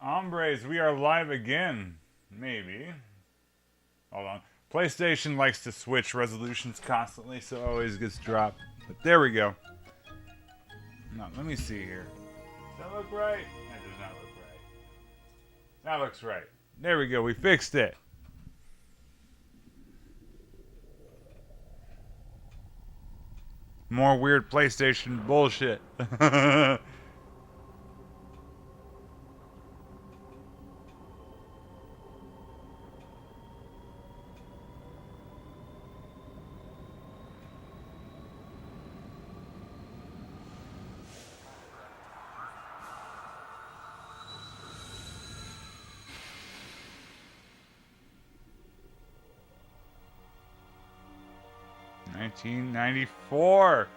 Hombres, we are live again. Maybe. Hold on. PlayStation likes to switch resolutions constantly, so it always gets dropped. But there we go. No, let me see here. Does that look right? That does not look right. That looks right. There we go. We fixed it. More weird PlayStation bullshit. 1994.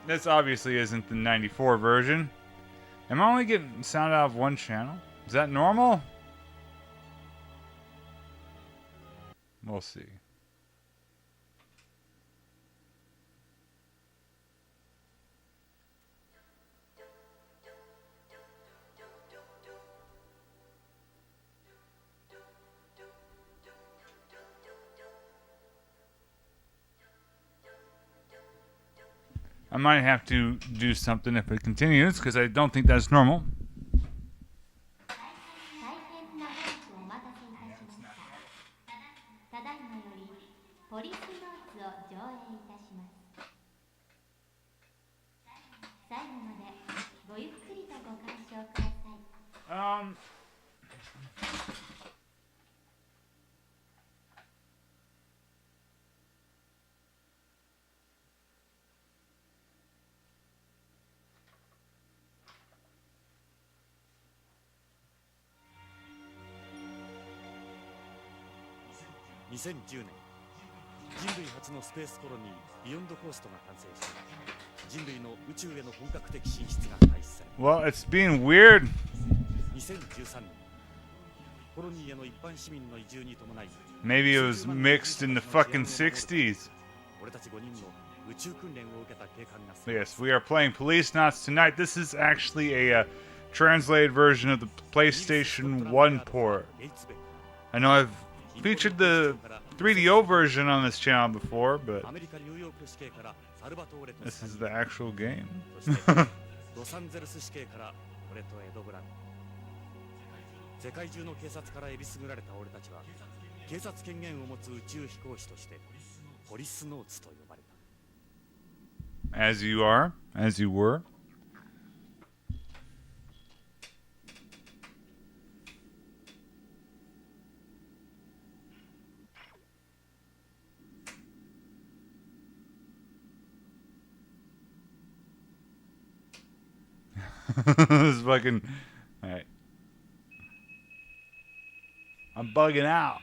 This obviously isn't the 94 version. Am I only getting sound out of one channel? Is that normal? We'll see. I might have to do something if it continues, because I don't think that's normal. Um...2010年、人類初のスペースコロニービヨンドコーストが完成し、人類の宇宙への本格的進出が開始され。Well, it's being weird. 2013年、コロニーへの一般市民の移住に伴い、Maybe it was mixed in the fucking 60s. 俺たち5人の宇宙訓練を受けた警官が。Yes, we are playing Policenauts tonight. This is actually a translated version of the PlayStation 1 port. I know I've featured the 3DO version on this channel before, but this is the actual game. ロサンゼルス市警から俺とエド・ブラン。世界中の警察からえりすぐられた俺たちは警察権限を持つ宇宙飛行士としてポリスノーツと呼ばれた。 As you are, as you were. This is fucking... Alright. I'm bugging out.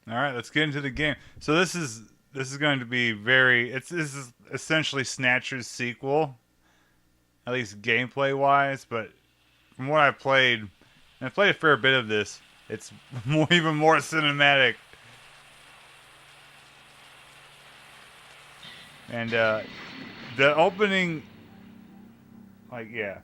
All right, let's get into the game. So this is going to be very. This is essentially Snatcher's sequel, at least gameplay wise. But from what I've played, and I've played a fair bit of this, it's even more cinematic. And the opening, like, yeah.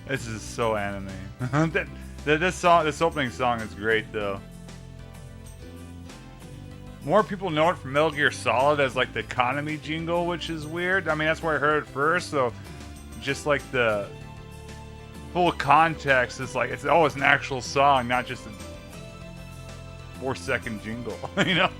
This is so anime. This opening song is great though. More people know it from Metal Gear Solid as like the economy jingle, which is weird. I mean, that's where I heard it first, so just like the full context is like it's an actual song, not just a 4-second jingle, you know?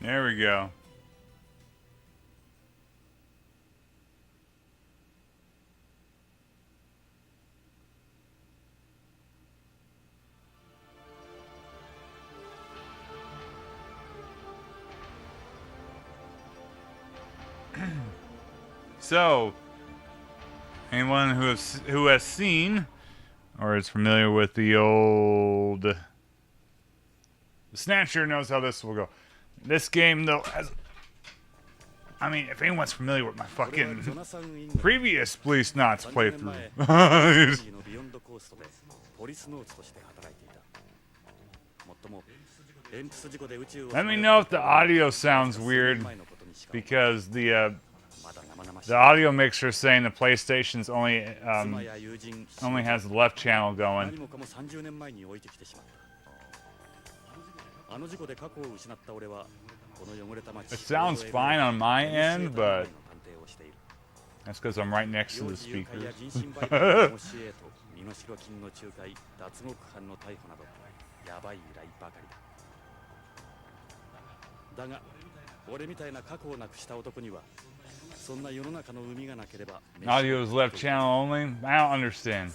There we go. So, anyone who has seen or is familiar with the old Snatcher knows how this will go. This game, though, has... I mean, if anyone's familiar with my fucking previous Policenauts playthrough... Let me know if the audio sounds weird, because the audio mixer is saying the PlayStation's only has the left channel going. It sounds fine on my end, but that's because I'm right next to the speakers. Audio is left channel only? I don't understand.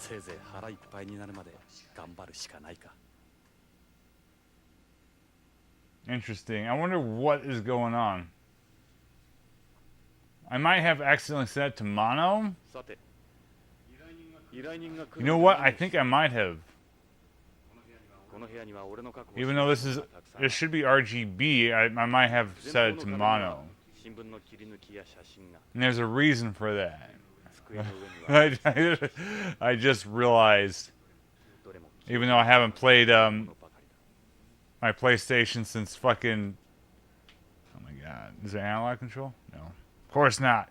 Interesting. I wonder what is going on. I might have accidentally set it to mono. You know what? I think I might have. Even though this should be RGB, I might have set it to mono. And there's a reason for that. I just realized, even though I haven't played my PlayStation since fucking... Oh my god. Is it analog control? No. Of course not.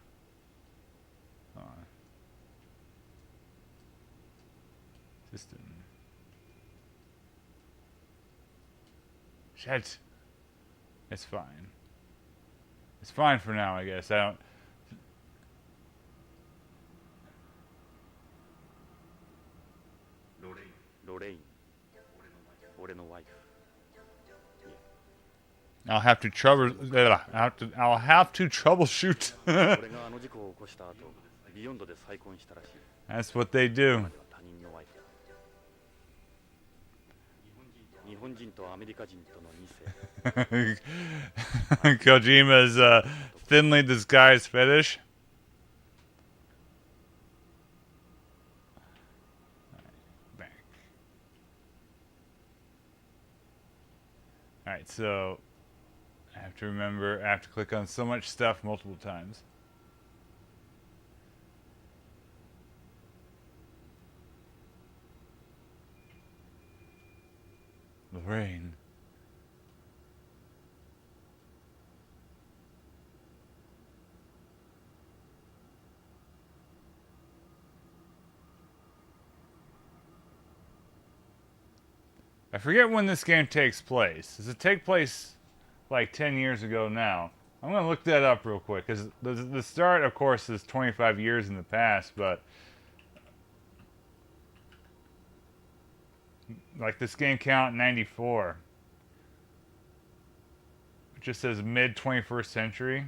System. Shit. It's fine. It's fine for now, I guess. I don't... I'll have to troubleshoot. That's what they do. Kojima's thinly disguised fetish. Back. Alright, so I have to remember, I have to click on so much stuff multiple times. Lorraine. I forget when this game takes place. Does it take place like 10 years ago now? I'm going to look that up real quick, because the start, of course, is 25 years in the past, but like this game came out in 94. It just says mid 21st century.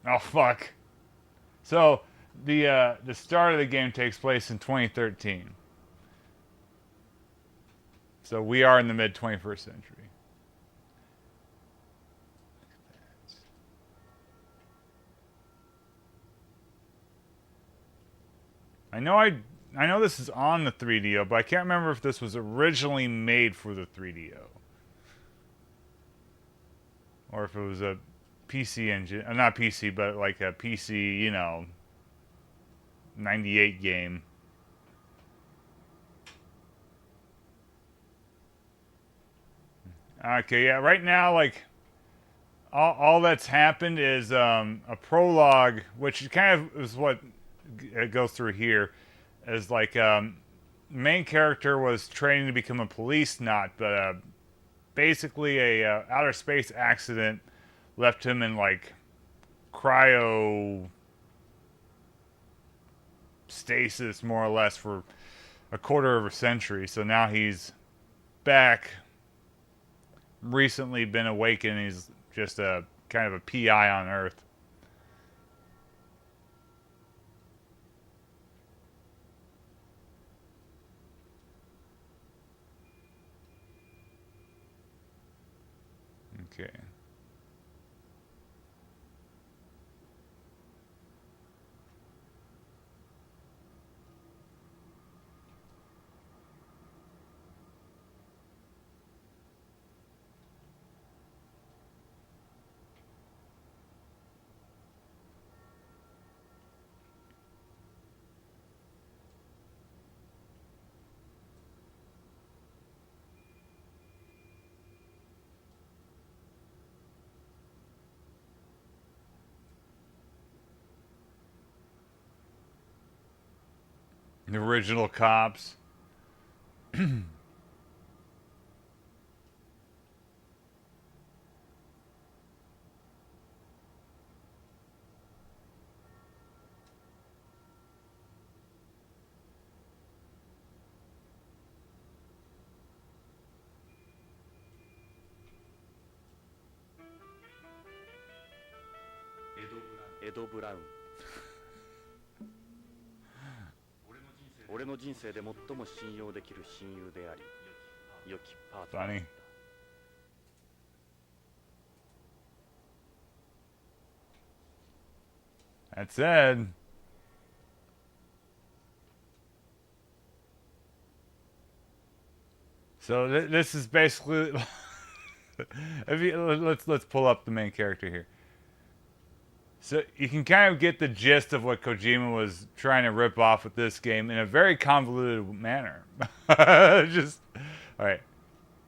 Oh fuck. So the start of the game takes place in 2013. So we are in the mid 21st century. I know this is on the 3DO, but I can't remember if this was originally made for the 3DO. Or if it was a PC engine, not PC, but like a PC, you know, 98 game. Okay, yeah, right now, like, all that's happened is a prologue, which kind of is what it goes through here, is like, main character was training to become a policenaut, but basically a outer space accident left him in like cryo stasis more or less for a quarter of a century. So now he's back, recently been awakened. He's just a kind of a PI on Earth. Okay. The original cops.エド・ブラウン。俺の人生で最も信用できる親友であり、良きパートナーだ。Funny. That said, so this is basically. If you, let's pull up the main character here. So you can kind of get the gist of what Kojima was trying to rip off with this game in a very convoluted manner. Just all right.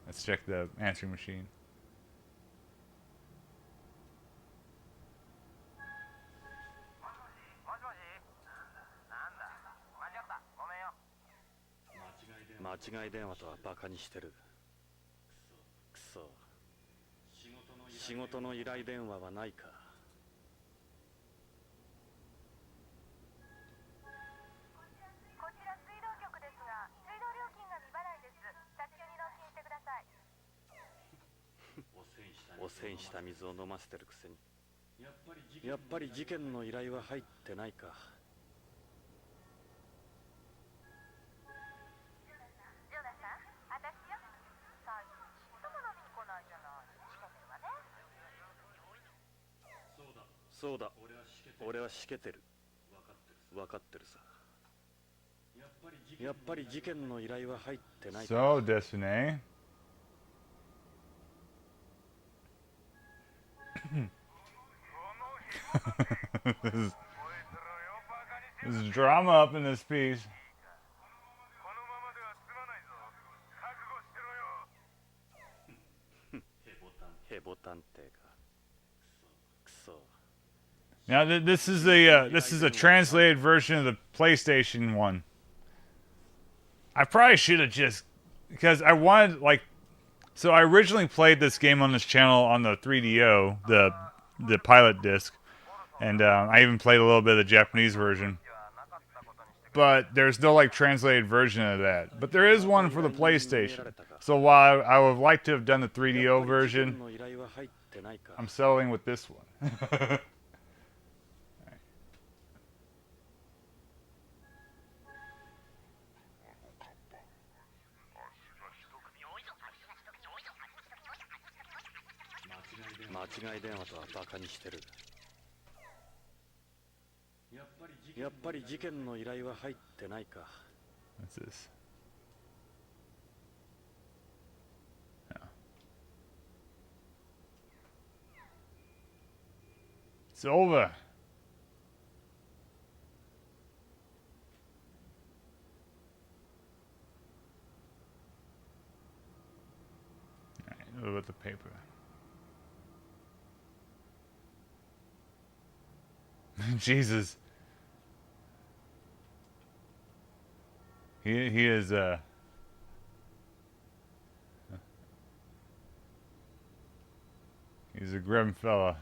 Let's check the answering machine.間違い電話とはバカにしてる。くそ。仕事の依頼電話はないか。こちら水道局ですが、水道料金が未払いです。早急に納品してください。汚染した水を飲ませてるくせに。やっぱり事件の依頼は入ってないか。そうだ、俺はしけてる。分かってるさ。やっぱり事件の依頼は入ってない。So, Destiny. There's drama up in this piece. ヘボ探偵か。くそ。Now this is a translated version of the PlayStation one. I probably should have just, because I wanted, like, so I originally played this game on this channel on the 3DO, the pilot disc, and I even played a little bit of the Japanese version. But there's no like translated version of that. But there is one for the PlayStation. So while I would like to have done the 3DO version, I'm settling with this one. 違い電話とはバカにしてる。やっぱり事件の依頼は入ってないか。What's this? Oh. It's over. Alright, what about the paper? Jesus. He is he's a grim fella.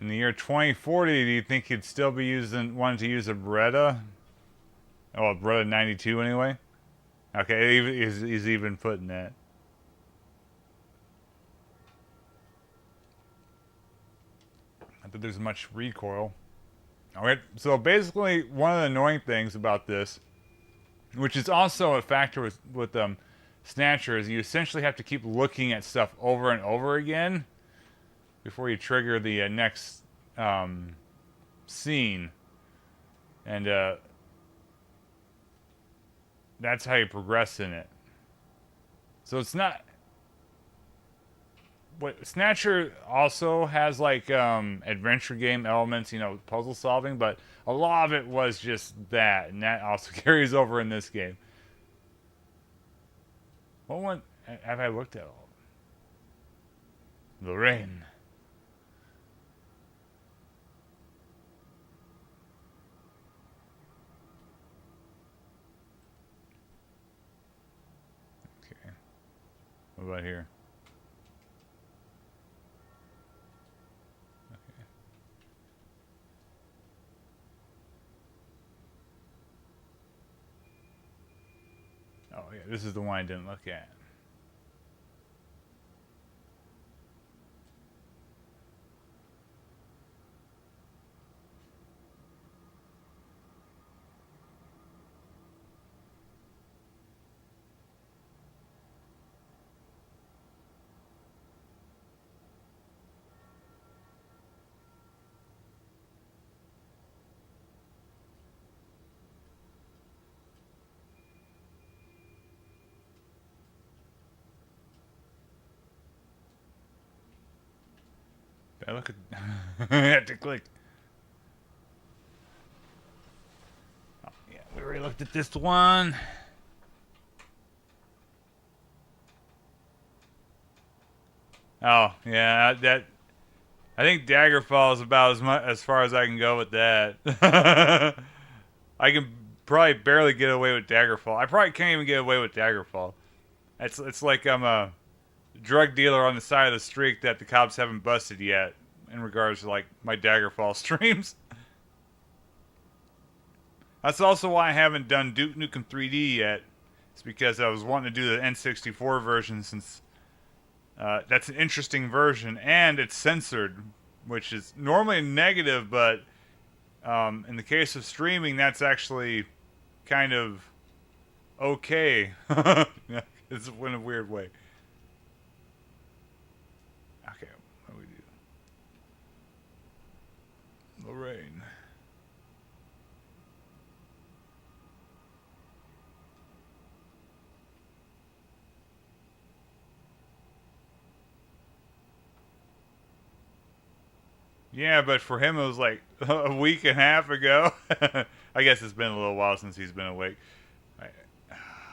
In the year 2040, do you think he'd still be wanting to use a Beretta? Oh, a Beretta 92 anyway? Okay, he's even putting that. Not that there's much recoil. Alright, so basically one of the annoying things about this, which is also a factor with Snatcher, is you essentially have to keep looking at stuff over and over again before you trigger the next scene. And that's how you progress in it. So it's not... What Snatcher also has like adventure game elements, you know, puzzle solving, but a lot of it was just that, and that also carries over in this game. What one have I looked at all? Lorraine. Okay. What about here? Oh yeah, this is the one I didn't look at. I look at... I had to click. Oh, yeah, we already looked at this one. Oh, yeah, that... I think Daggerfall is about as far as I can go with that. I can probably barely get away with Daggerfall. I probably can't even get away with Daggerfall. It's like I'm a drug dealer on the side of the street that the cops haven't busted yet in regards to like my Daggerfall streams. That's also why I haven't done Duke Nukem 3D yet. It's because I was wanting to do the N64 version since that's an interesting version and it's censored, which is normally a negative, but in the case of streaming, that's actually kind of okay. It's in a weird way. Okay, what do we do? Lorraine. Yeah, but for him it was like a week and a half ago. I guess it's been a little while since he's been awake.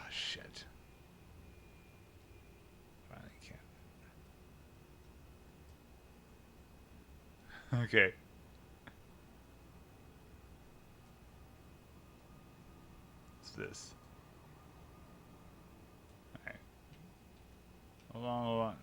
Shit. Finally can't. Okay. What's this? Alright. Hold on, hold on.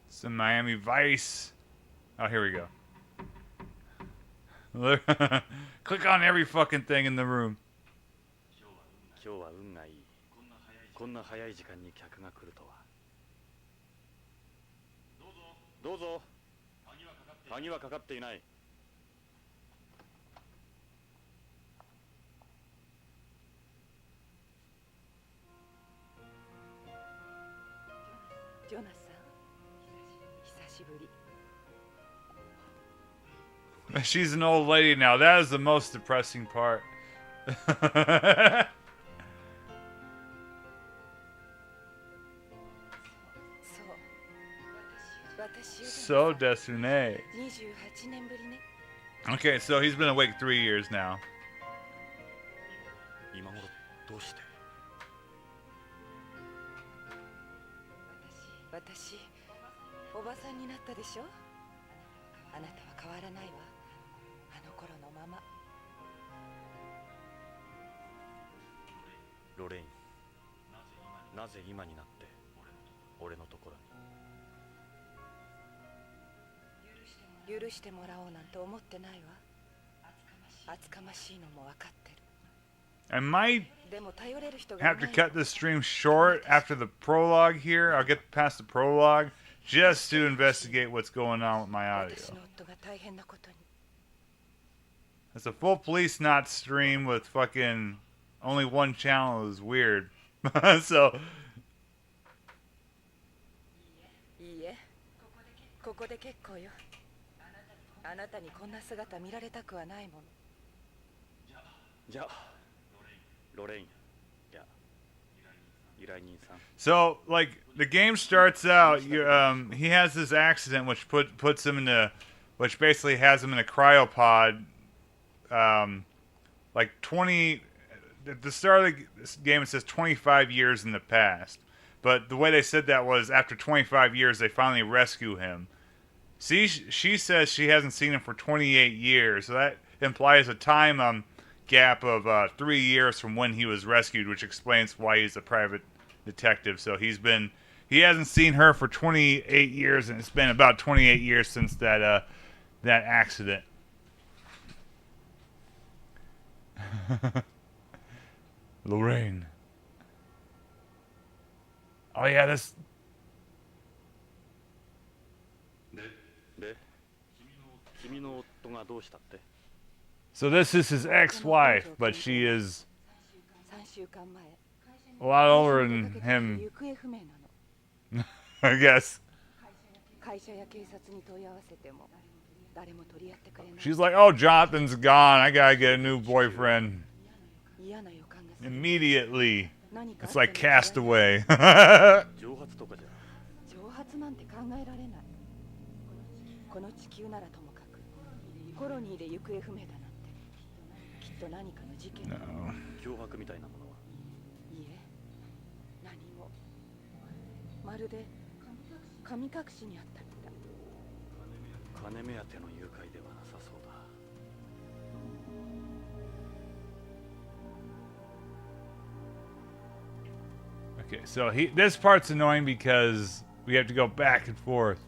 Some Miami Vice. Oh, here we go. Click on every fucking thing in the room. 今日は運がいい。こんな早い時間に客が来るとは。どうぞ。鍵はかかっていない。ジョナサン、久しぶり。 She's an old lady now. That is the most depressing part. So Desune. 28年ぶりね。 Okay, so he's been awake 3 years now. 今頃どうして？私、おばさんになったでしょ。あなたは変わらないわ。あの頃のまま。ロレイン、なぜ今になって俺のところに？許してもらおうなんて思ってないわ。厚かましいのも分かってる。 I might でも頼れる人がい have な to い。 cut this stream short after the prologue here. I'll get past the prologue just to investigate what's going on with my audio. 私の夫が大変なことに。 It's a full Policenauts stream with fucking only one channel is weird. So いいえ、ここで結構よ。あなたにこんな姿見られたくはないもの。じゃあ、ロレイン、いや、依頼人さん。 So, like, the game starts out, he has this accident which puts him in which basically has him in a cryopod, like 20, at the start of this game it says 25 years in the past. But the way they said that was after 25 years they finally rescue him. See, she says she hasn't seen him for 28 years, so that implies a time gap of 3 years from when he was rescued, which explains why he's a private detective. So he hasn't seen her for 28 years, and it's been about 28 years since that accident. Lorraine. Oh yeah, this. で、君の夫がどうしたって？ So this is his ex-wife, but she is 3週間前。 a lot older than him, 行方不明なの。 I guess. 会社や警察に問い合わせても誰も取り合ってくれない。 She's like, oh, Jonathan's gone. I gotta get a new boyfriend 嫌な予感がする。 immediately. 何かあ It's って like も知らない Castaway. 蒸発とかじゃ。蒸発なんて考えられない。この地球ならともかくコロニーで行方不明だなんてきっと何かの事件だ。 No. 脅迫みたいなものは？いいえ、何も。まるで神隠しにあったみたい。金目当ての誘拐ではなさそうだ。 Okay, so this part's annoying because we have to go back and forth.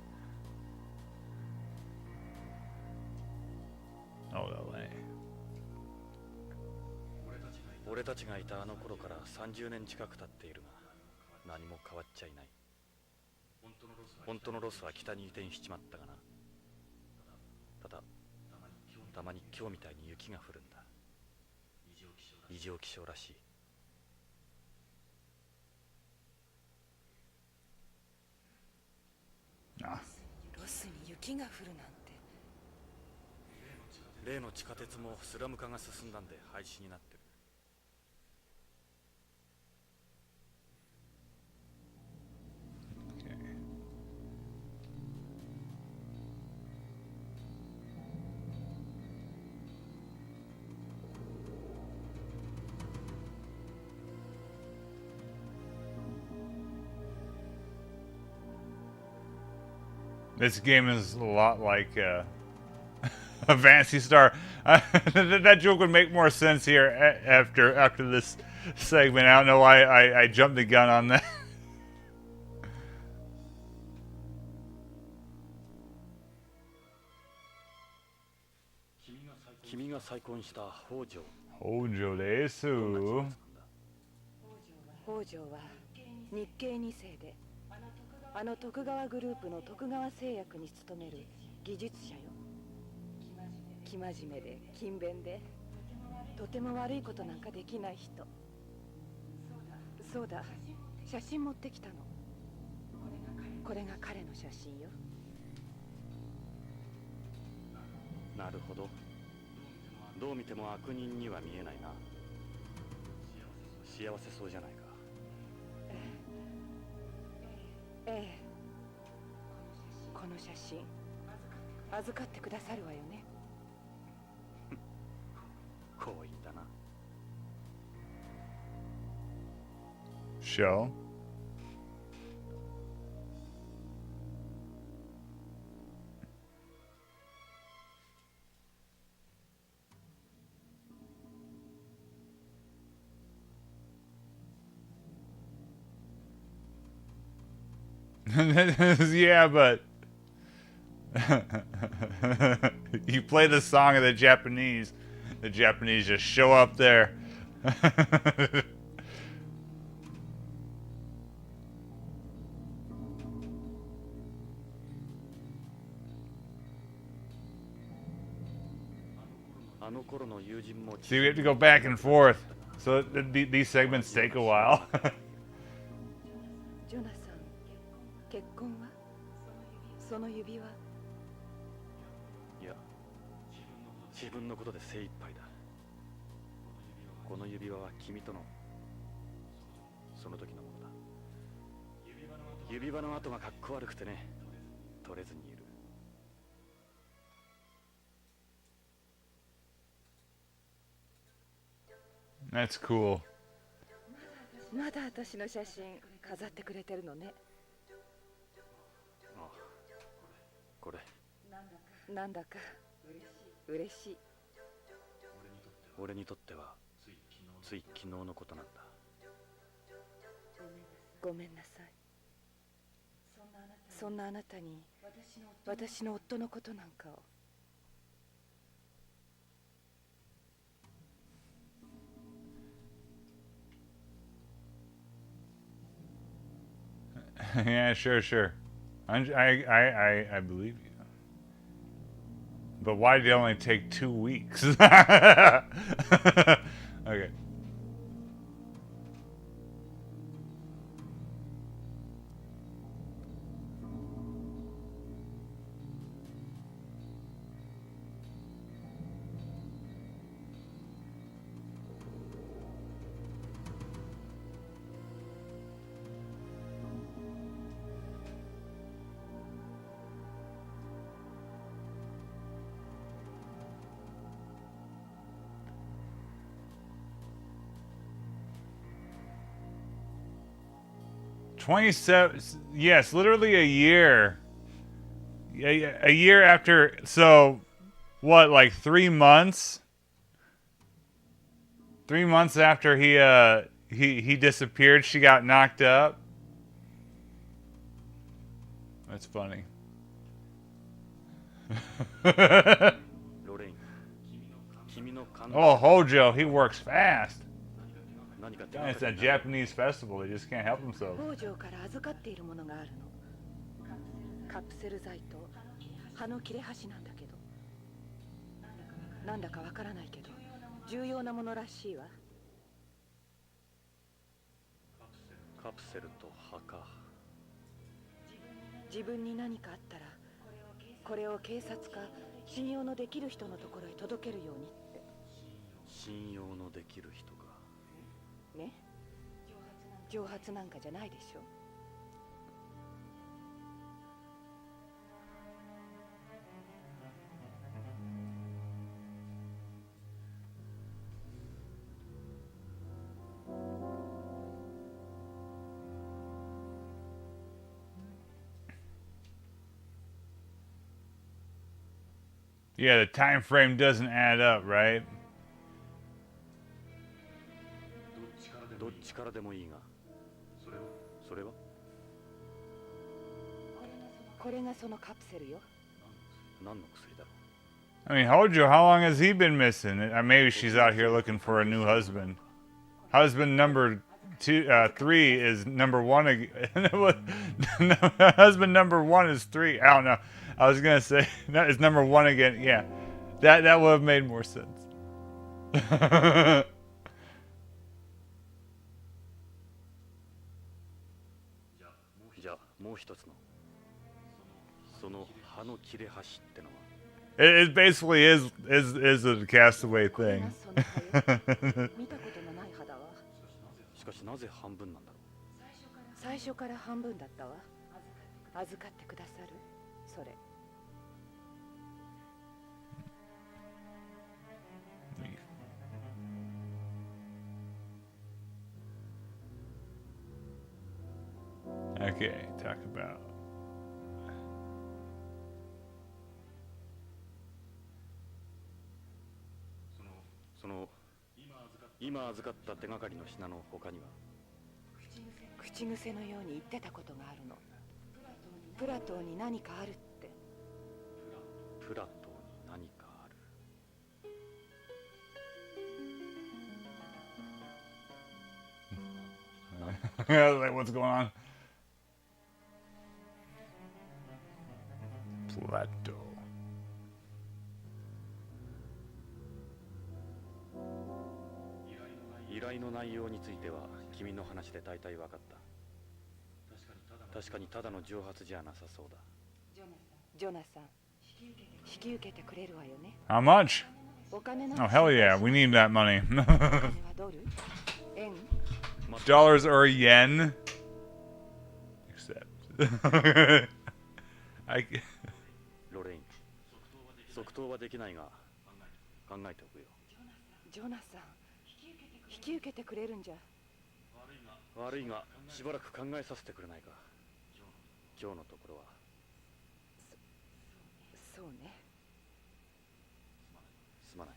Oh, LA. 俺たちがいたあの頃から30年近く経っているが、何も変わっちゃいない。本当のロスは北に移転しちまったがな。ただ、たまに今日みたいに雪が降るんだ。異常気象らしい。 Ah. ロスに雪が降るなんて。例の地下鉄もスラム化が進んだんで廃止になってる。 Okay. This game is a lot like a Fantasy Star. That joke would make more sense here after this segment. I don't know why I jumped the gun on that. 君が君が再婚した北条。北条です。北条は日系2世で、あの徳川グループの徳川製薬に勤める技術者よ。生真面目で勤勉で、とても悪いことなんかできない人。そうだ、写真持ってきたの。これが彼の写真よ。なるほど。どう見ても悪人には見えないな。幸せそうじゃないか。ええ。この写真預かってくださるわよね。好意だな。Show. Yeah, but you play the song of the Japanese just show up there. See, we have to go back and forth, so these segments take a while. ジョナサン、結婚は？その指輪？いや、自分のことで精一杯だ。この指輪は君とのその時のものだ。指輪の跡がかっこ悪くてね、取れずにいる。That's cool. まだ私の写真飾ってくれてるのね。ああ、これ。なんだか嬉しい。俺にとってはつい昨日のことなんだ。ごめんなさい。そんなあなたに私の夫のことなんかを。Yeah, sure. I believe you. But why did it only take 2 weeks? Okay. Yes, literally a year. A year after. So, what? Like 3 months? 3 months after he disappeared, she got knocked up. That's funny. Oh, Hojo, he works fast. It's a Japanese festival. They just can't help themselves. 北条から預かっているものがあるの。カプセル剤と葉の切れ端なんだけど。なんだかわからないけど、重要なものらしいわ。カプセルと葉か。自分に何かあったら、これを警察か信用のできる人のところへ届けるようにって。信用のできる人か。ね、蒸発なんかじゃないでしょ。Yeah, the time frame doesn't add up, right? どっちからでもいいが、それはこれがそのカプセルよ。何の薬だろ I mean, Hojo, how long has he been missing? Maybe she's out here looking for a new husband. Husband number 3 is number 1 again. Husband number 1 is 3. I don't know. I was gonna say that is number 1 again. Yeah, that would have made more sense. じゃあもう一つのその葉の切れ端ってのは It basically is a castaway これ thing. がその葉よ見たことのない葉だわ。しかしなぜ半分なんだろ最初から半分だったわ。預かってくださるそれ。 Okay, talk about. その今預かった手がかりの品の他には口癖のように言ってたことがあるの。プラトーに何かあるって。プラトーに何かある Like, what's going on? Plato. 依頼の内容については君の話で大体分かった。確かにただの蒸発じゃなさそうだ。ジョナサン、引き受けてくれるわよね。 How much? お金 Oh, hell yeah. We need that money. お金はドル、円、 Dollars or yen? Except. I... ロレイン、即答はできないが考えておくよ。ジョナサン、引き受けてくれるんじゃ。悪いがしばらく考えさせてくれないか。今日のところは。そうね。すまない。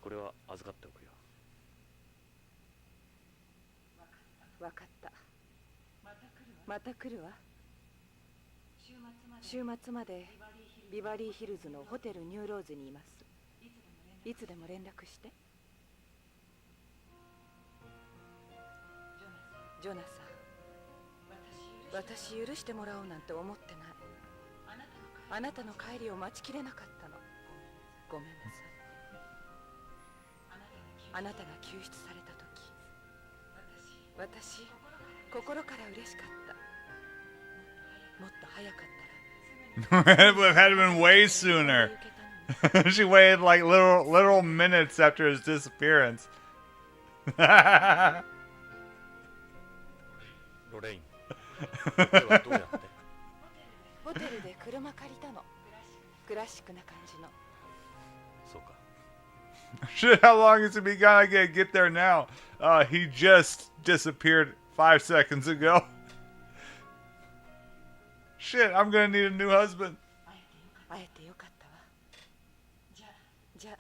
これは預かっておくよ。わかった。また来るわ。週末までビバリーヒルズのホテルニューローズにいます。いつでも連絡して。ジョナサン、私許してもらおうなんて思ってない。あなたの帰りを待ちきれなかったの。ごめんなさい。あなたが救出された時、私心から嬉しかった。もっと早かったら It would have been way sooner. She waited like literal minutes after his disappearance. ロレイン、これはどうやって？ホテルで車借りたの。クラシックな感じの。そうか。 Shit, how long has it been gonna get there now? He just disappeared 5 seconds ago. Shit, I'm gonna need a new husband. 会えてよかったわ。じゃあ。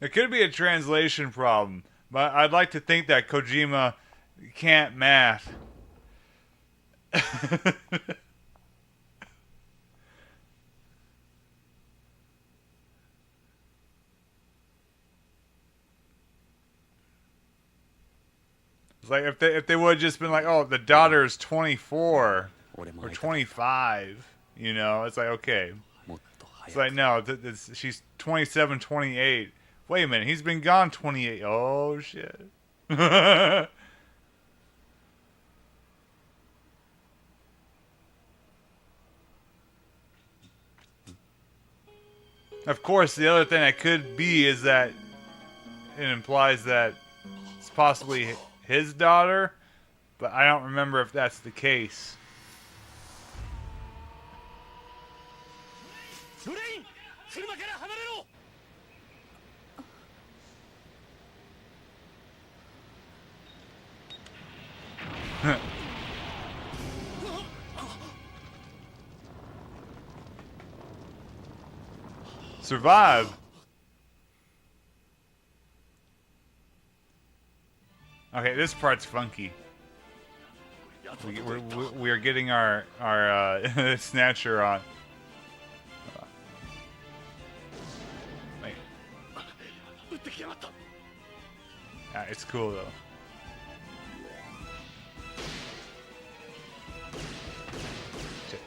It could be a translation problem, but I'd like to think that Kojima can't math. It's like if they would have just been like, oh, the daughter's 24 or 25, you know, it's like, okay. It's like, no, she's 27, 28. Wait a minute, he's been gone 28. Oh, shit. Of course, the other thing that could be is that it implies that it's possibly his daughter, but I don't remember if that's the case. ロレイン、車から離れろ。 Survive. Okay, this part's funky. We're getting our snatcher on. きやがった。 It's cool though. Shit.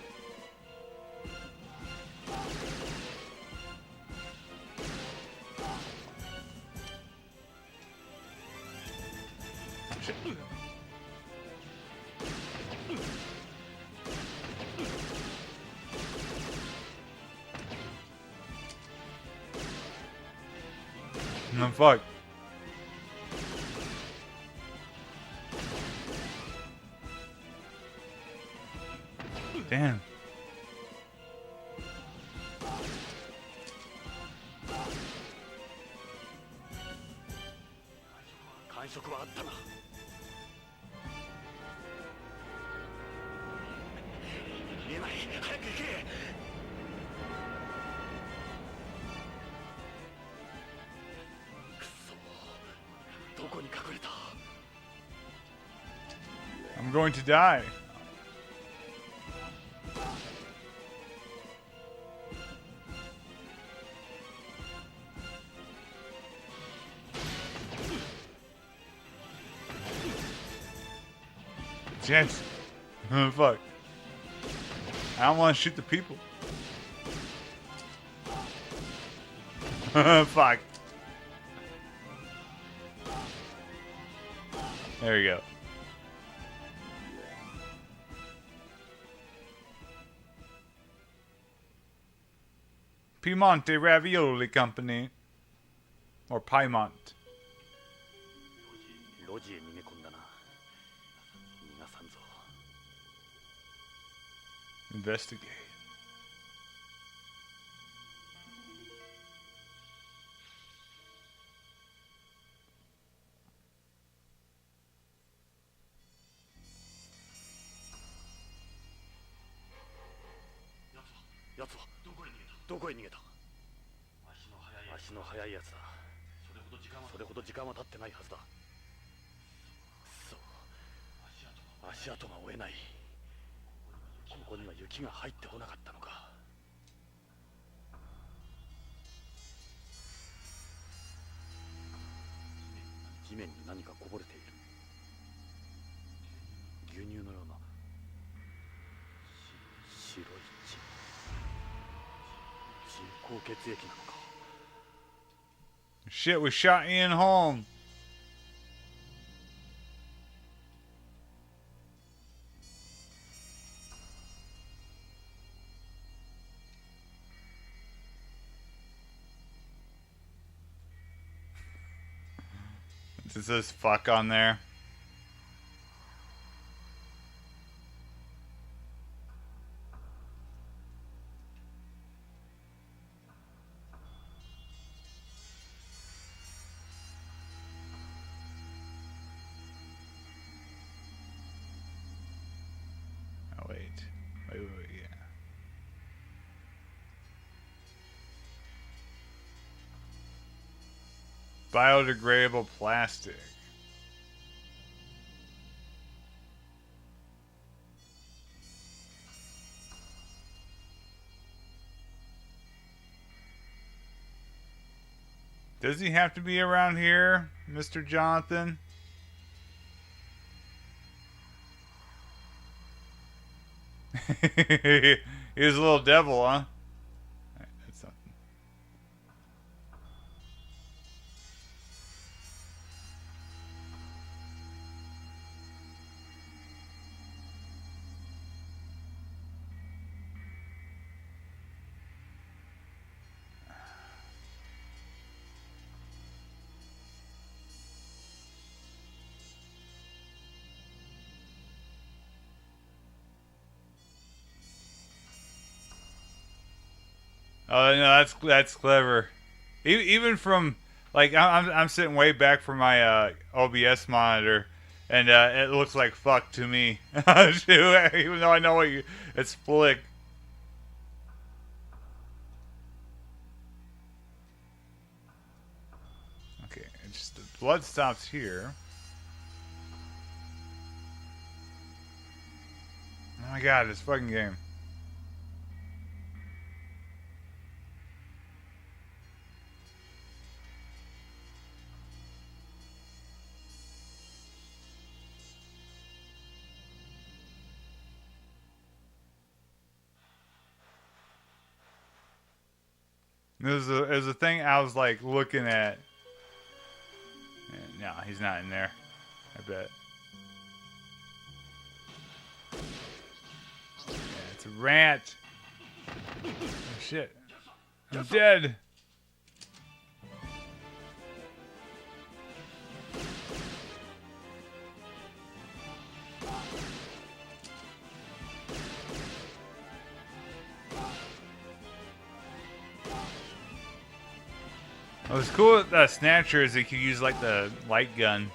Shit. No, fuck. Damn. 感触はあったな。見えない。早く行け。くそ。どこに隠れた。 I'm going to die. Chance. Fuck. I don't want to shoot the people. Fuck. There you go. Piemonte Ravioli Company. Or Piemont. 路地へ逃げ込んだな。逃がさんぞ。 Investigate. Yatsu やつはどこへ逃げた。足の速いやつだ。それほど時間は経ってないはずだ。そう、足跡が追えない。ここには雪が入ってこなかったのか。地面に何かこぼれている。牛乳のような白い人工血液なのか。 Shit, we shot Ian home. It says fuck on there. Oh, wait, yeah. Biodegradable plastic. Does he have to be around here, Mr. Jonathan? He's a little devil, huh? That's something. Oh no, that's clever. Even from like I'm sitting way back from my OBS monitor, and it looks like fuck to me. Even though I know it's flick. Okay, it's just the blood stops here. Oh my god, this fucking game. There's a thing I was like looking at. No, he's not in there. I bet. Yeah, it's a rat. Oh shit. I'm dead. What's cool with the Snatcher is he could use like the light gun.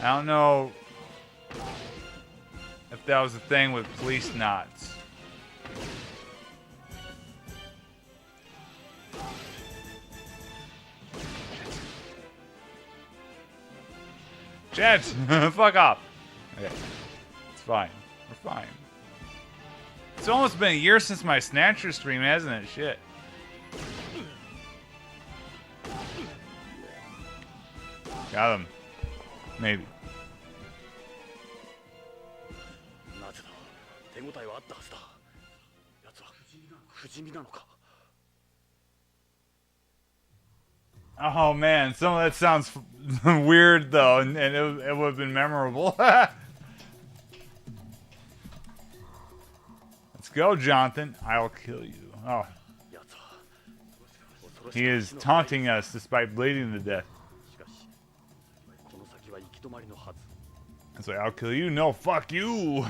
I don't know if that was a thing with Policenauts. Jet! Fuck off! Okay. It's fine. We're fine. It's almost been a year since my Snatcher stream, hasn't it? Shit. Got him. Maybe. Oh man, some of that sounds weird though, and it would have been memorable. Let's go, Jonathan. I'll kill you. Oh. He is taunting us despite bleeding to death. It's like, I'll kill you? No, fuck you!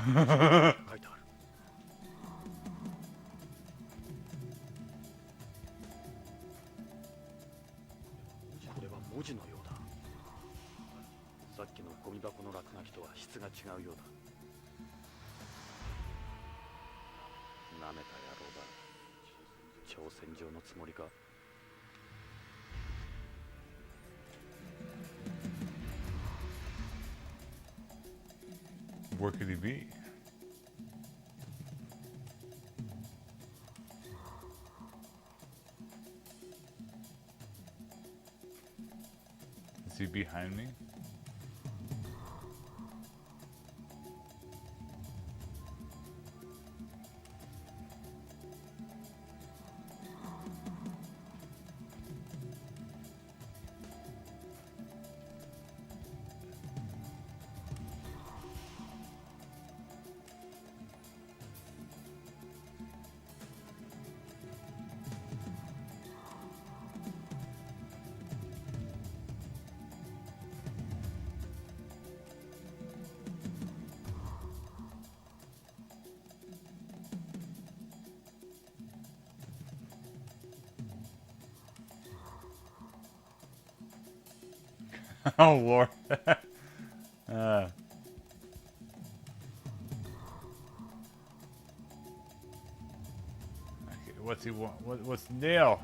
Where could he be? Is he behind me? Oh Lord. Okay, what's he want? What's the deal?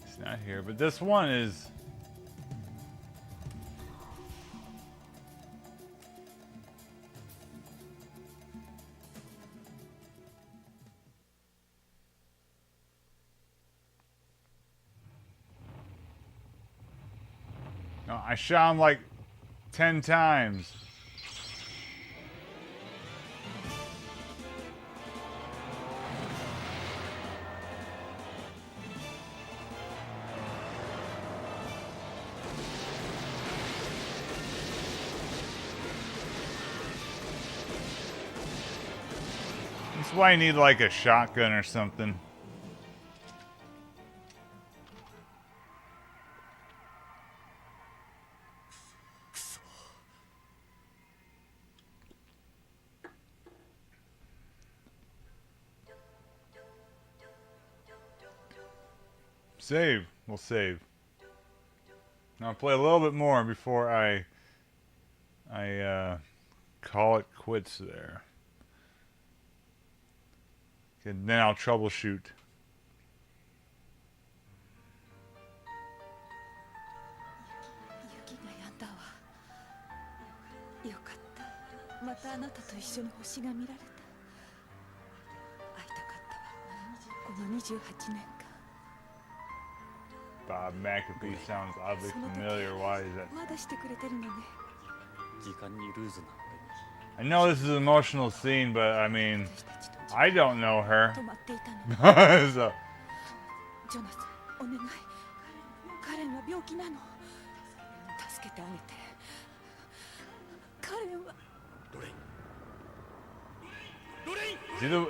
It's not here, but this one is. No, I shot him like 10 times. That's why you need like a shotgun or something. Save. We'll save. Now I'll play a little bit more before I call it quits there. Okay, then I'll troubleshoot. 雪が止んだわ。よかった。またあなたと一緒に星が見られた。会いたかったわ。この28年間。 Bob McAfee sounds oddly familiar. Why is that? まだしてくれてるのね。時間にルーズなので。I I know this is an emotional scene, but I mean, I don't know her. 止まっていたの。 So, ジョナサン、お願い。カレンは病気なの。助けてあげて。カレンは。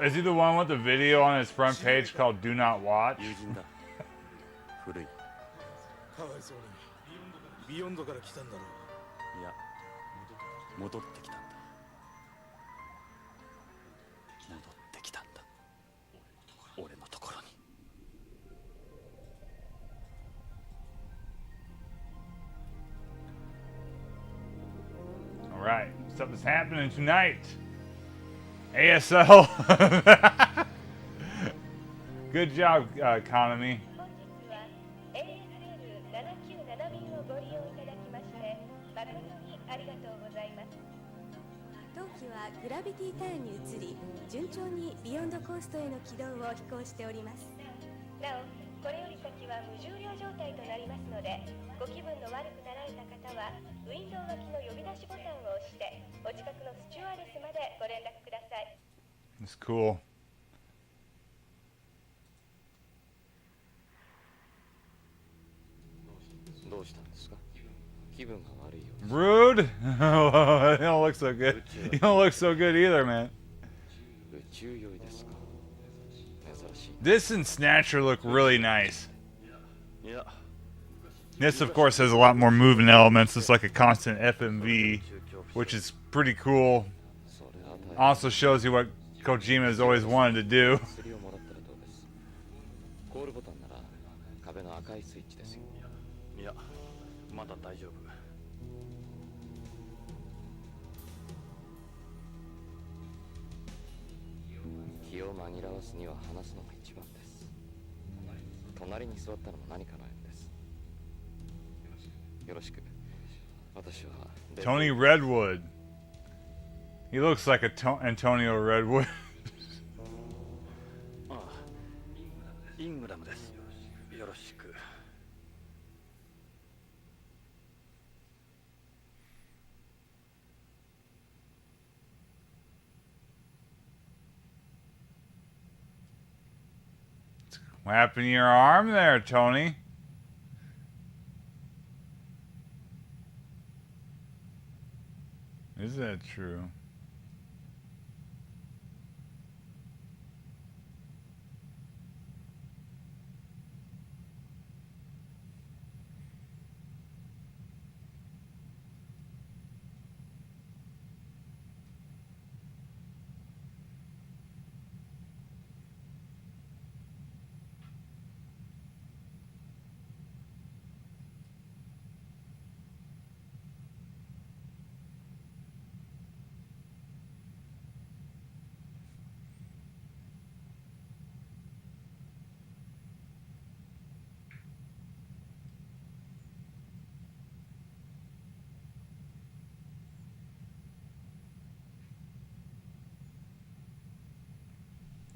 is he the one with the video on his front page called "Do Not Watch"? 友人だ。古い。いかわいそうにビヨンドから来たんだろう。や、戻ってきたんだ。戻ってきたんだ。俺のところに。All right, something's happening tonight. ASL. Good job, Economy. 本日は ASL797 便をご利用いただきまして誠にありがとうございます。当機はグラビティターンに移り、順調にビヨンドコーストへの軌道を飛行しております。なお、これより先は無重量状態となりますので、ご気分の悪くなられた方はウィンドウ脇の呼び出しボタンを押してお近くのスチュワーデスまでご連絡ください。 It's cool. どうしたんですか？気分が悪いよ。 Rude. You don't look so good. You don't look so good either, man. 宇宙酔いですか？珍しい。 This and Snatcher look really nice. いや、 This, of course, has a lot more moving elements. It's like a constant FMV, which is pretty cool. それは大変。 Also shows you what Kojima has always wanted to do. 薬をもらったらどうです？コールボタンなら壁の赤いスイッチですよ。いや、まだ大丈夫。気を紛らわすには話すのが一番です。隣に座ったのも何かの縁です。よろしく。私は Tony Redwood. He looks like Antonio Redwood. ああ、イングラムです。よろしく。What happened to your arm there, Tony? Is that true?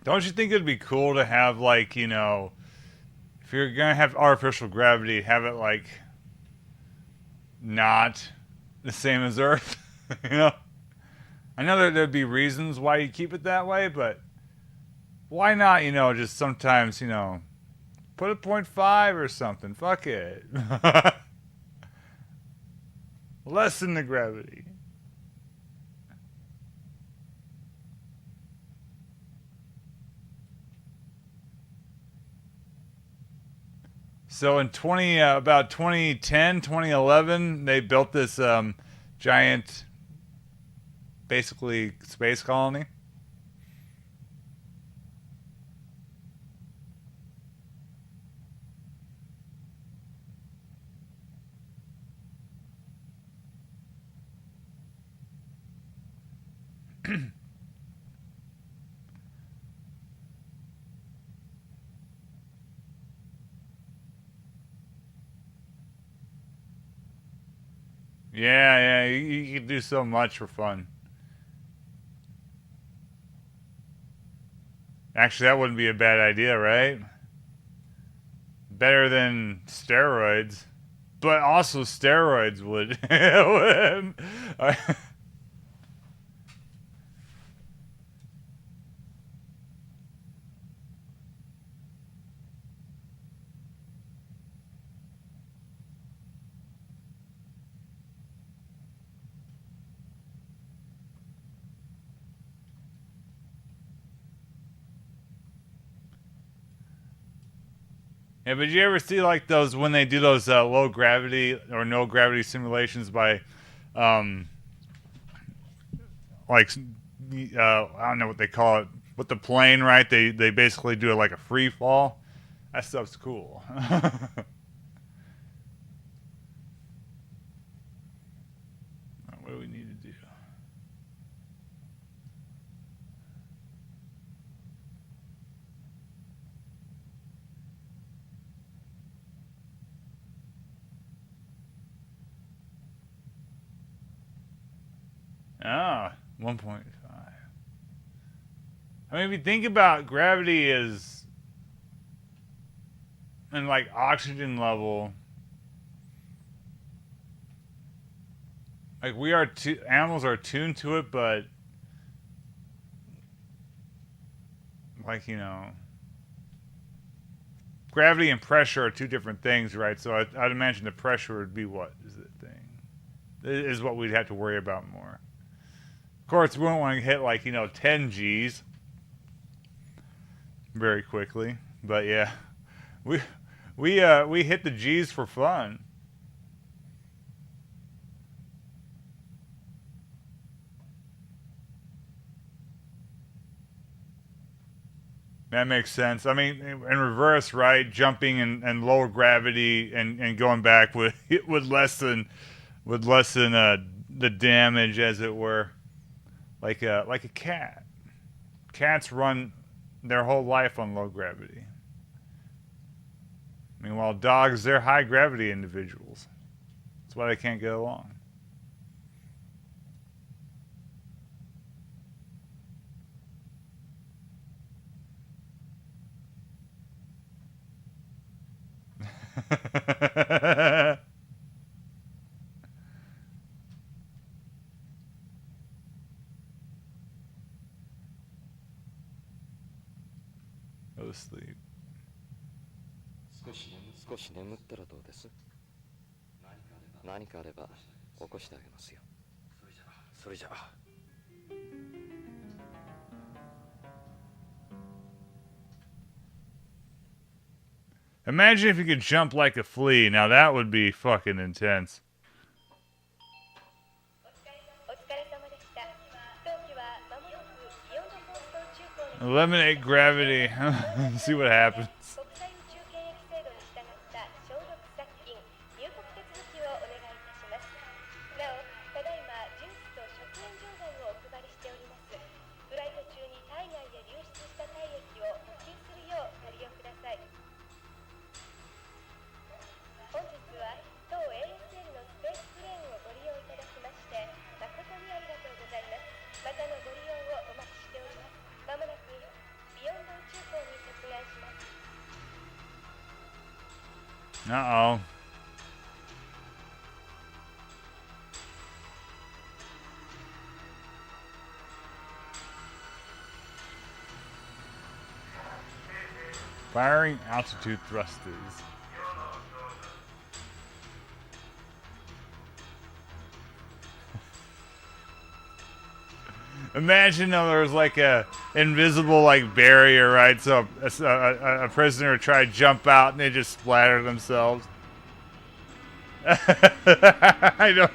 Don't you think it'd be cool to have, like, you know, if you're gonna have artificial gravity, have it like not the same as Earth? You know, I know that there'd be reasons why you keep it that way, but why not? You know, just sometimes, you know, put a 0.5 or something. Fuck it. Lessen the gravity. So in about 2010, 2011, they built this giant, basically space colony. Yeah, you can do so much for fun. Actually, that wouldn't be a bad idea, right? Better than steroids. But also steroids would. Yeah, but you ever see like those when they do those low gravity or no gravity simulations by, like, I don't know what they call it, with the plane, right? They basically do it like a free fall. That stuff's cool. What do we need to do? Ah, 1.5. I mean, if you think about gravity is and like oxygen level, like we are, animals are tuned to it, but like, you know, gravity and pressure are two different things, right? So I'd imagine the pressure would be what is the thing? Is what we'd have to worry about more. Of course, we won't want to hit like, you know, 10 G's very quickly, but yeah, we hit the G's for fun. That makes sense. I mean, in reverse, right? Jumping and lower gravity and going back would lessen the damage, as it were. Like a cat. Cats run their whole life on low gravity. Meanwhile, dogs, they're high gravity individuals. That's why they can't get along. Go to sleep. 少し眠ったらどうです？何かあれば起こしてあげますよ。それじゃあ。Imagine if you could jump like a flea. Now that would be fucking intense. Eliminate gravity. See what happens. Uh-oh. Firing altitude thrusters. Imagine though there was like a invisible like barrier, right? So a prisoner would try to jump out and they just splatter themselves. I don't.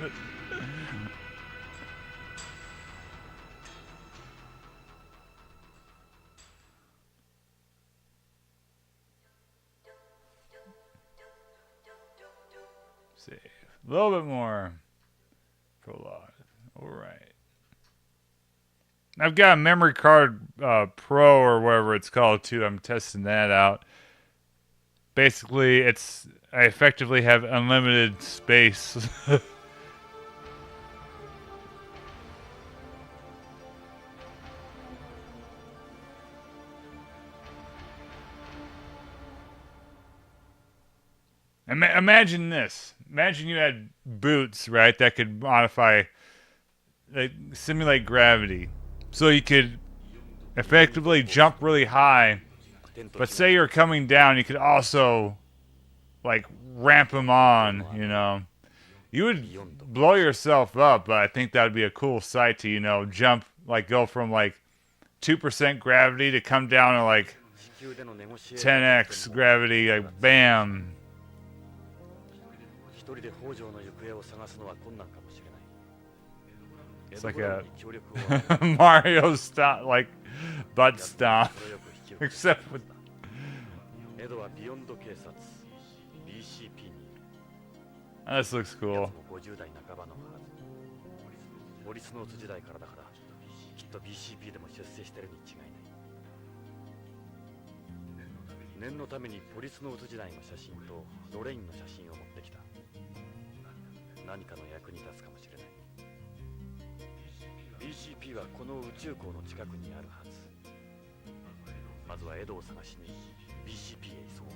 Save. A little bit more. Prologue. All right. I've got a memory card Pro or whatever it's called too. I'm testing that out. Basically, I effectively have unlimited space. Imagine this. Imagine you had boots, right, that could modify, like, simulate gravity. So you could effectively jump really high, but say you're coming down, you could also, like, ramp them on, you know. You would blow yourself up, but I think that would be a cool sight to, you know, jump, like, go from, like, 2% gravity to come down to, like, 10x gravity, like bam. 一人で北条の行方を探すのは困難かもしれない。 It's like a Mario stop, like butt stomp, except with. エドはビヨンド警察 BCP にいる。 This looks cool. 50代半ばのはず。ポリスノーツ時代からだから、きっと BCP でも出世してるに違いない。念のためにポリスノーツ時代の写真とロレインの写真を持ってきた。何かの役に立つかもしれない。 BCP はこの宇宙港の近くにあるはず。まずはエドを探しに BCP へ急ごう。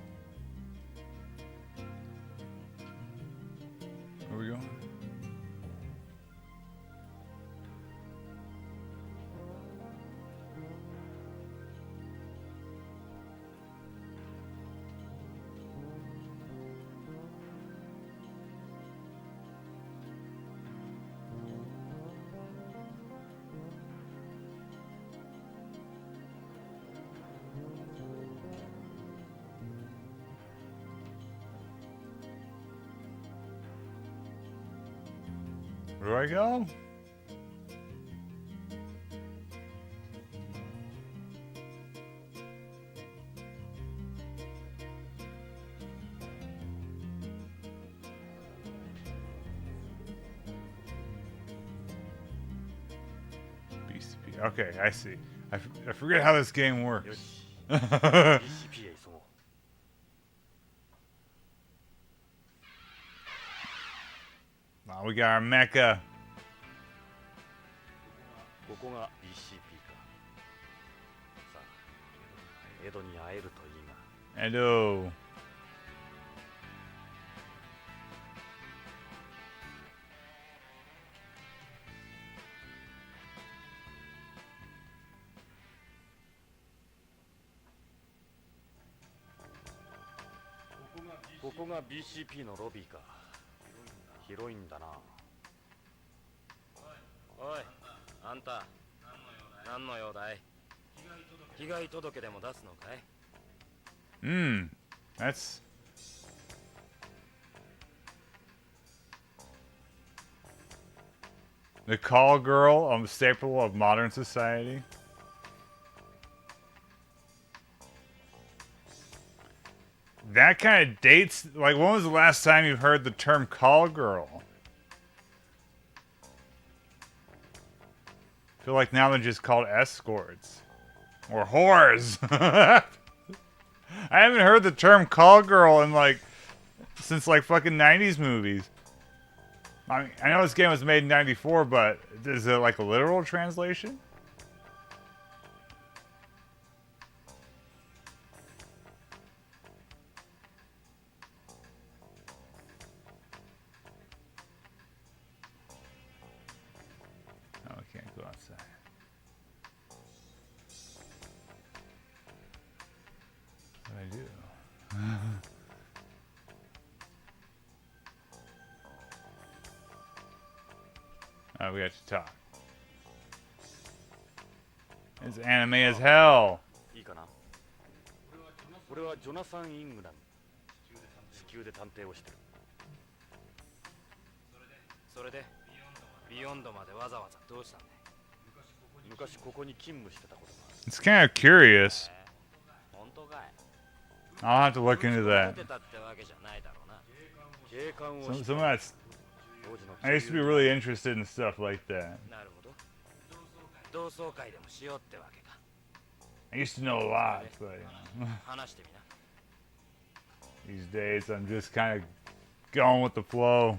Where we going? Where do I go? BCP. Okay, I see. I forget how this game works. BCP へ急ごう。 Oh, we got our mecha. ここが BCP か。さあ、エドに会えるといいが。 Hello. ここが BCP のロビーか。広いんだな。おい、あんた、何の用だい？被害届でも出すのかい？ That's the call girl, a staple of modern society. That kind of dates. Like, when was the last time you've heard the term call girl? I feel like now they're just called escorts or whores. I haven't heard the term call girl in like since like fucking 90s movies. I mean, I know this game was made in 94, but is it like a literal translation? Oh, we can't go outside. What do I do? Oh, we have to talk. It's anime as hell. いいかな。俺はジョナサン・イングラム。地球で探偵をしてる。それで、ビヨンドまでわざわざどうしたんだい？昔ここに勤務してたことがある。 It's kind of curious. 本当かい？ I'll have to look into that. 出たってわけじゃないだろうな。警官を Some of that's. I used to be really interested in stuff like that. なるほど。同窓会でもしようってわけか。 I used to know a lot, but話してみな。 these days I'm just kind of going with the flow.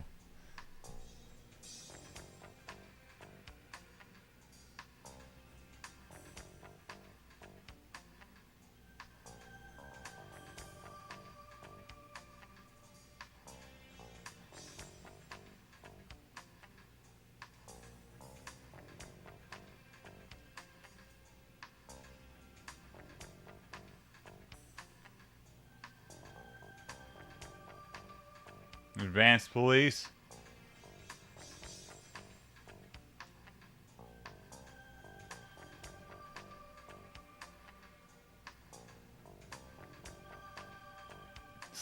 Advanced police.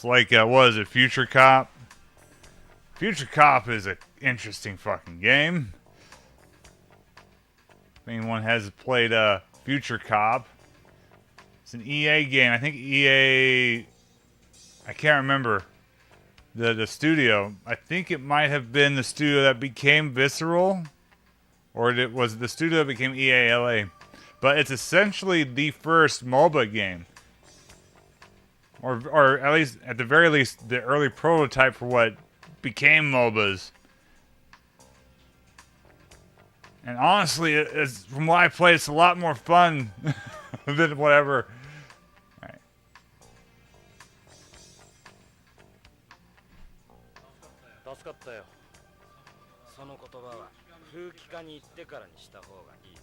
like what is it, Future Cop? Future Cop is an interesting fucking game. If anyone has played Future Cop, it's an EA game. I think EA, I can't remember the studio. I think it might have been the studio that became Visceral, or it was the studio that became EA LA. But it's essentially the first MOBA game, or at least, at the very least, the early prototype for what became MOBAs. And honestly, it's, from what I played, it's a lot more fun than whatever. All right. 助かったよ。その言葉は風紀課に行ってからにした方がいいぜ。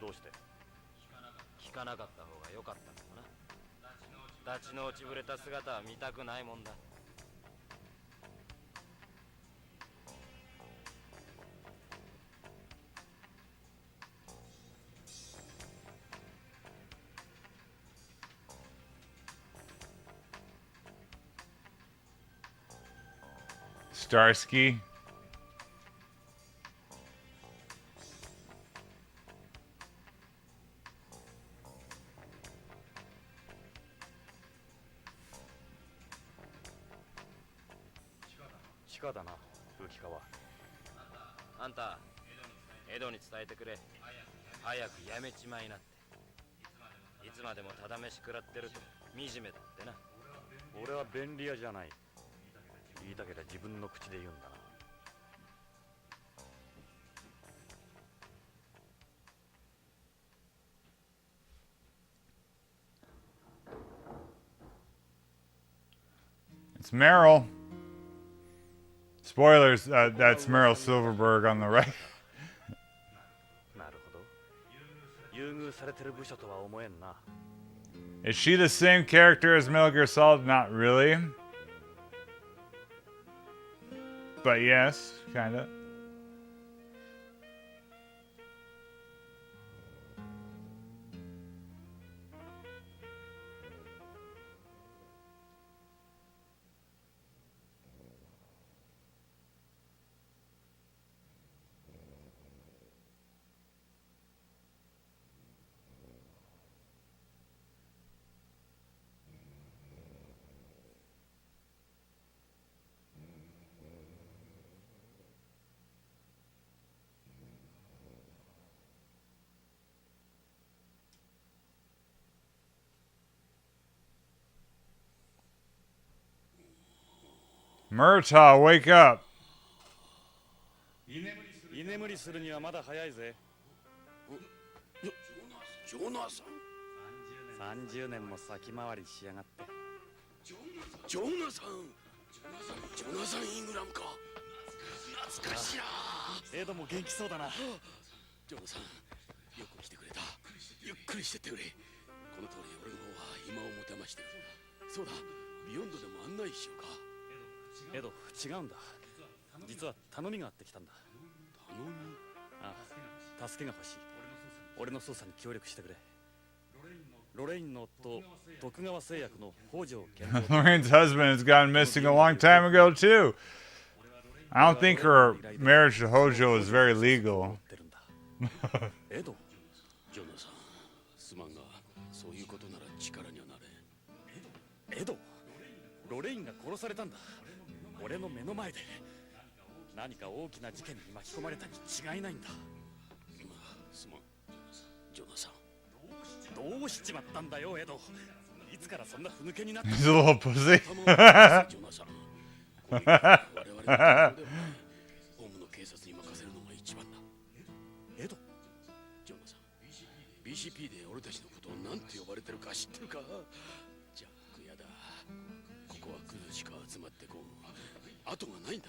どうして？聞かなかった方が良かったのかな。立ちの落ちぶれた姿は見たくないもんだ。Starsky. 地下だな、風紀課は。あんた、エドに伝えてくれ。早くやめちまいなって。いつまでもただ飯食らってると惨めだってな。俺は便利屋じゃない。言いたけりゃ自分の口で言うんだな。It's Meryl. Spoilers, that's Meryl Silverberg on the right. なるほど。優遇されてる部署とは思えんな。Is she the same character as Metal Gear Solid? Not really. But yes, kinda. Murtaugh, wake up. 居眠りするにはまだ早いぜ。ジョナサン。30年も先回りしやがって。ジョナサンイングラムか。懐かしいな。エドも元気そうだな。ジョナサン、よく来てくれた。ゆっくりしてってくれ。この通り俺の方は暇を持てましてる。そうだ、ビヨンドでも案内しようか。エド、違うんだ。実は頼みがあってきたんだ。頼み？ああ、助けが欲しい。俺の捜査に協力してくれ。ロレインの夫、徳川製薬の北条健三。 Lorraine's husband has gone missing a long time ago too. I don't think her marriage to Hojo is very legal. エド、ジョナサン、すまんが、そういうことなら力にはなれ。エド、ロレインが殺されたんだ。俺の目の前で。何か大きな事件に巻き込まれたに違いないんだ。すまん、ジョナサン。どうしちまったんだよ、エド。いつからそんなふぬけになった？ He's a little pussy. ジョナサン、我々のところでもない。ホームの警察に任せるのが一番だ。エド、ジョナサン、BCP で俺たちのことを何て呼ばれてるか知ってるか？ジャックやだ。ここはクズしか集まってこん。後がないんだ。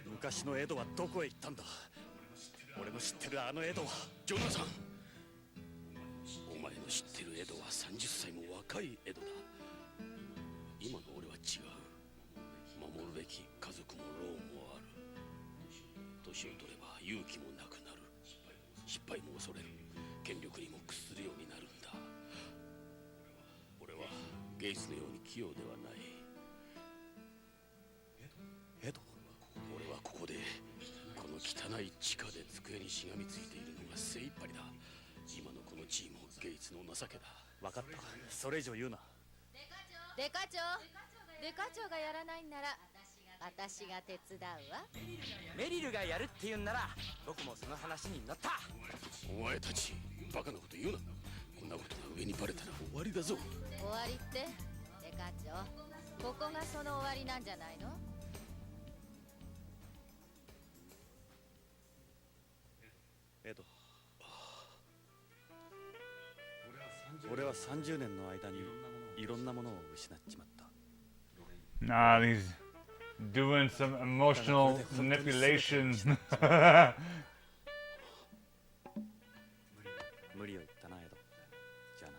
昔のエドはどこへ行ったんだ？俺の知ってるあのエドは。ジョナサン、お前の知ってるエドは30歳も若いエドだ。今の俺は違う。守るべき家族もローンもある。年を取れば勇気もなくなる。失敗も恐れる。権力にも屈するようになるんだ。俺はゲイツのように器用ではない。エド、俺はここでこの汚い地下で机にしがみついているのが精一杯だ。今のこの地位もゲイツの情けだ。分かった、それ以上言うな。デカ長がやらないんなら私が手伝うわ。メリルがやるって言うんなら僕もその話に乗った。お前たちバカなこと言うな。こんなことが上にバレたら終わりだぞ。終わりってデカ長、ここがその終わりなんじゃないの？エド、俺は30年の間にいろんなものを失っちまった。Nah, he's doing some emotional manipulation. 無理を言ったなエド。じゃあな。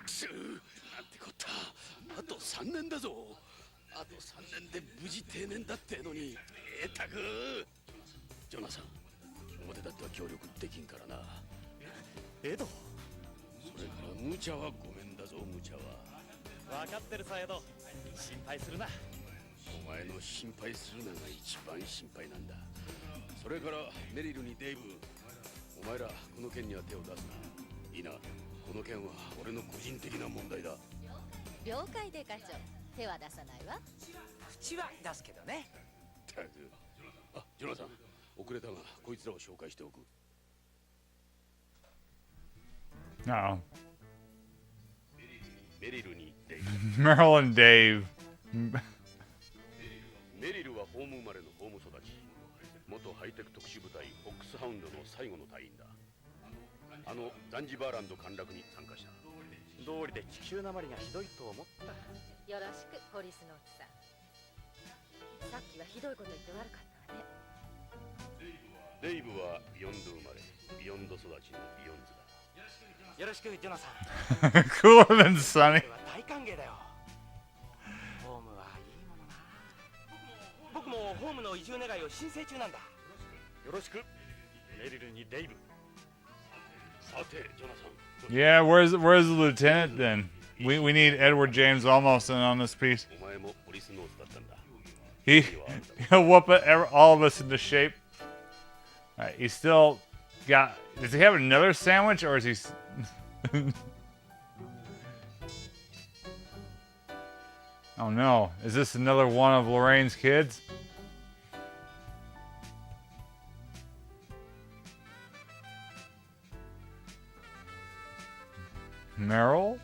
くそー、なんてこった。あと3年だぞ。あと3年で無事定年だってのに。たくジョナサン、表だっては協力できんからな。エド、それから無茶はごめんだぞ。無茶は分かってるさエド、心配するな。お前の心配するのが一番心配なんだ。それからメリルにデイブ、お前らこの件には手を出すな。いいな、この件は俺の個人的な問題だ。了解デカ長、手は出さないわ。口は出すけどね。たく、あ、ジョナサン、遅れたがこいつらを紹介しておく。Uh-oh. メリルにデイブ。 Merle and Dave. メリルはホーム生まれのホーム育ち。元ハイテク特殊部隊フォックスハウンドの最後の隊員だ。あのザンジバーランド陥落に参加した。道理で地球なまりがひどいと思った。よろしくポリスノーツさん。さっきはひどいこと言って悪かったわね。デイブはビヨンド生まれ、ビヨンド育ちのビヨンズだ。よろしくジョナサン。Cooler than Sunny. これは大歓迎だよ。ホームはいいものな。僕もホームの移住願いを申請中なんだ。よろしくメリルにデイブ。さて、ジョナサン。Yeah, where's the lieutenant then? We need Edward James Olmos on this piece. お前もポリスノーツだったんだ。He'll whoop all of us into shape. Alright, he's still got... Does he have another sandwich or is he... Oh no, is this another one of Lorraine's kids? Meryl?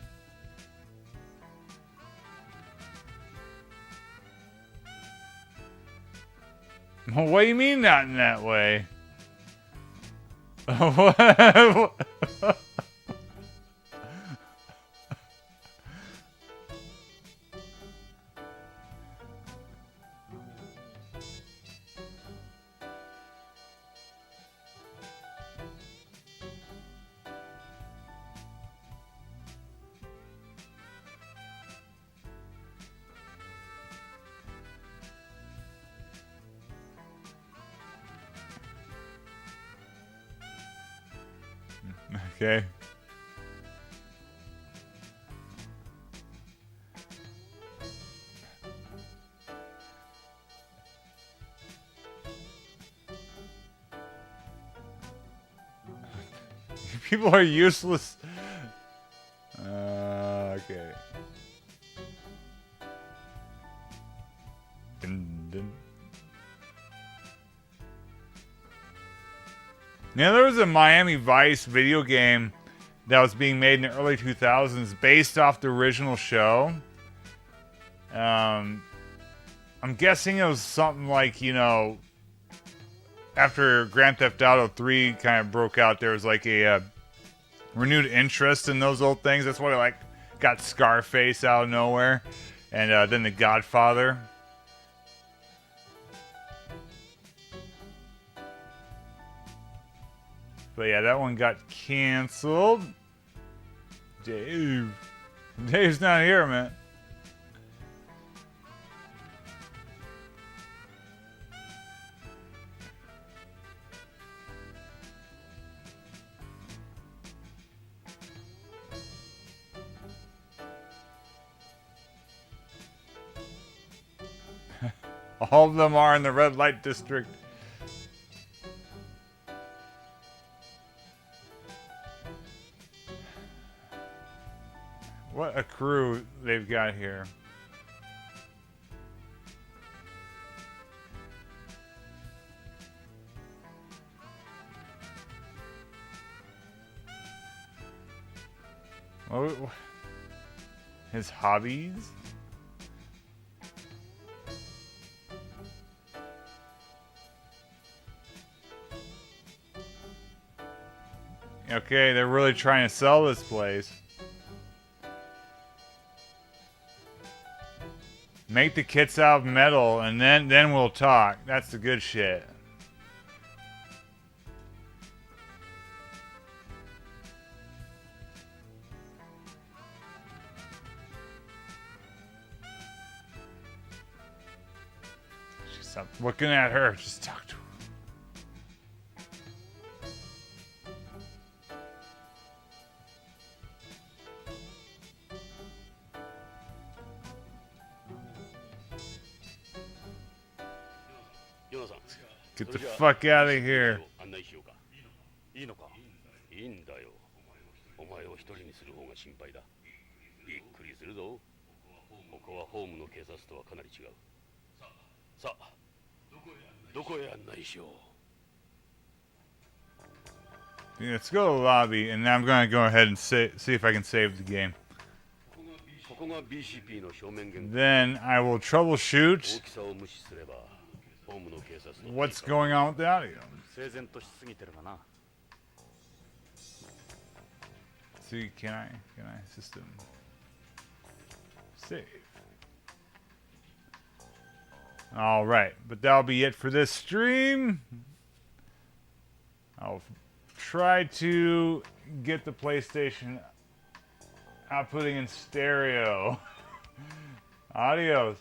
What do you mean not in that way? What? Okay. People are useless. Okay. Dun, dun. Now, there was a Miami Vice video game that was being made in the early 2000s based off the original show. I'm guessing it was something like, you know, after Grand Theft Auto 3 kind of broke out, there was like a renewed interest in those old things. That's why I like got Scarface out of nowhere. And then The Godfather. But yeah, that one got canceled. Dave. Dave's not here, man. All of them are in the red light district. What a crew they've got here. Oh, his hobbies? Okay, they're really trying to sell this place. Make the kits out of metal, and then we'll talk. That's the good shit. Stop looking at her. Just talk to her. Get the fuck out of here. いいのかいいんだよお前を一人にする方が心配だびっくりするぞここはホームの警察とはかなり違うさあどこへ案内しよう Yeah, let's go to the lobby, and I'm going to go ahead and see if I can save the game. ここが BCP の正面玄関 Then I will troubleshoot 大きさを無視すればホームの警察と what's going on with the audio. 整然としすぎてるがな See, can I system save? All right, but that'll be it for this stream. I'll try to get the PlayStation outputting in stereo. Adios.